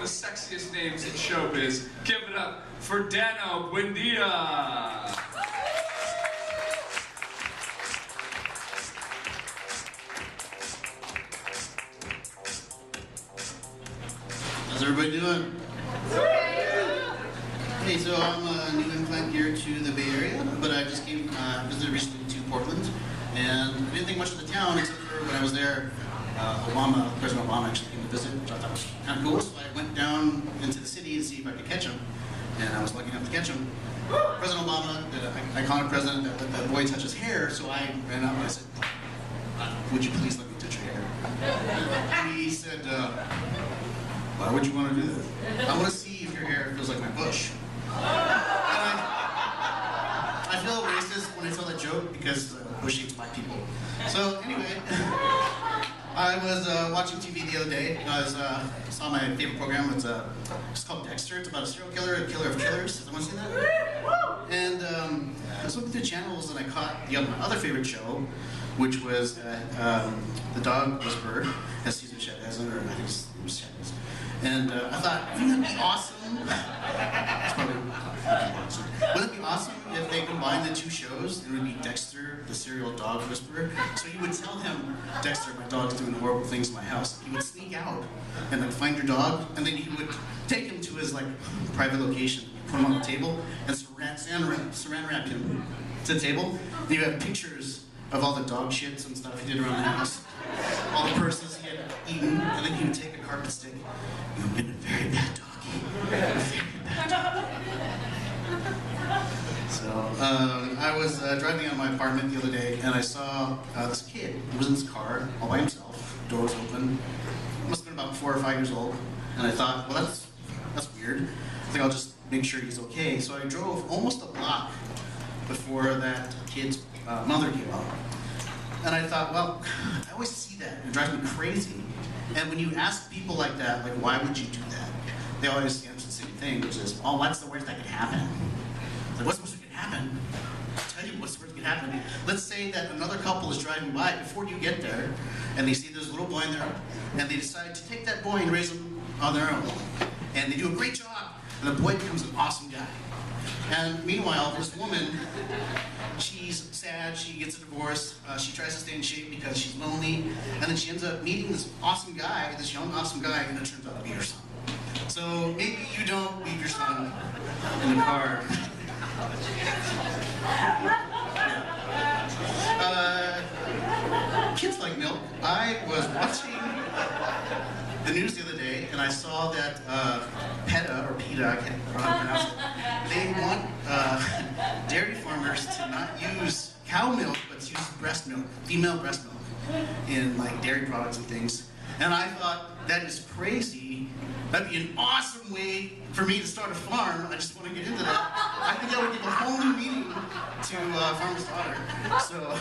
of the sexiest names in showbiz. Give it up for Dano Buendia. How's everybody doing? Hey, so I'm a new implant here to the Bay Area, but I just came, visited recently to Portland, and I didn't think much of the town except for when I was there, President Obama actually came to visit, which I thought was kind of cool, so I went down into the city to see if I could catch him, and I was lucky enough to catch him. President Obama, the iconic president that let that boy touch his hair, so I ran up and I said, would you please let me touch your hair? And he said, why would you want to do that? I want to see if your hair feels like my bush. And I feel racist when I tell that joke because bush eats black people. So anyway, I was watching TV the other day. I saw my favorite program. It's called Dexter. It's about a serial killer, a killer of killers. Does anyone see that? And I was looking through channels and I caught my other favorite show, which was The Dog Whisperer, as Cesar Chavez, or I think it was Chavez. And I thought, wouldn't it be awesome? It's probably awesome. Wouldn't it be awesome if they combined the two shows? It would be Dexter, the serial dog whisperer. So you would tell him, Dexter, my dog's doing horrible things in my house. He would sneak out and like find your dog, and then he would take him to his like private location, put him on the table, and saran wrap him to the table. And you have pictures of all the dog shits and stuff he did around the house, all the purses he had eaten, and then he would take a carpet stick. You've been a very bad doggy. A very bad dog. So, I was driving out of my apartment the other day, and I saw this kid. He was in his car, all by himself, doors open. He must have been about 4 or 5 years old. And I thought, well, that's weird. I think I'll just make sure he's okay. So I drove almost a block before that kid's mother came out. And I thought, well, I always see that. It drives me crazy. And when you ask people like that, like, why would you do that? They always answer the same thing, which is, oh, what's the worst that could happen? Like, what's the worst that could happen? I'll tell you what's the worst that could happen. Let's say that another couple is driving by before you get there, and they see there's a little boy in there, and they decide to take that boy and raise him on their own. And they do a great job, and the boy becomes an awesome guy. And meanwhile, this woman, she's sad, she gets a divorce, she tries to stay in shape because she's lonely, and then she ends up meeting this awesome guy, this young awesome guy, and it turns out to be her son. So maybe you don't leave your son in the car. Kids like milk. I was watching the news the other day, and I saw that PETA, or PETA, I can't pronounce it, they want dairy farmers to not use cow milk, but to use breast milk, female breast milk, in like dairy products and things. And I thought, that is crazy. That'd be an awesome way for me to start a farm. I just want to get into that. I think that would give a whole new meaning to Farmer's Daughter. So,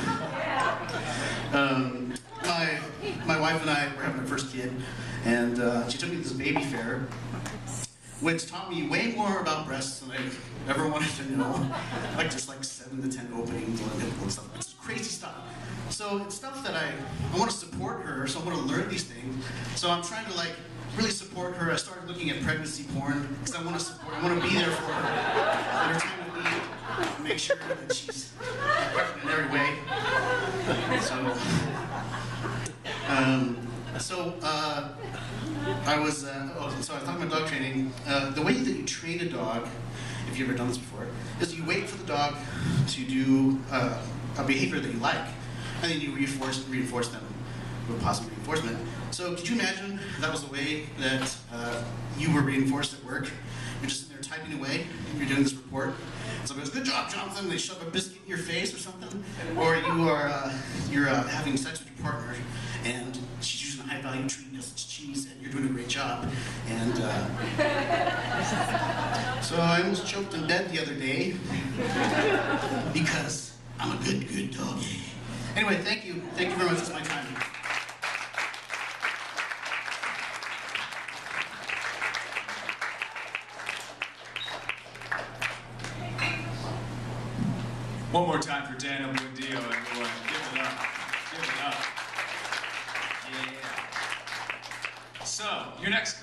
my wife and I were having our first kid, and she took me to this baby fair, which taught me way more about breasts than I ever wanted to know. Like just like 7 to 10 openings on a nipple and stuff. It's crazy stuff. So it's stuff that I want to support her, so I want to learn these things. So I'm trying to like really support her. I started looking at pregnancy porn because I want to be there for her. Every time we eat, make sure that she's pregnant in every way. I was talking about dog training. The way that you train a dog, if you've ever done this before, is you wait for the dog to do a behavior that you like, and then you reinforce them with positive reinforcement. So could you imagine that was the way that you were reinforced at work? You're just sitting there typing away, you're doing this report, somebody goes, good job, Jonathan, they shove a biscuit in your face or something, or you're having sex with your partner, and she's using a high-value treat because it's cheese, and you're doing a great job. And so I almost choked in bed the other day because I'm a good dog. Anyway, thank you very much. It's my time. One more time for Dano Buendia, everyone. Give it up. Give it up. Yeah. So, your next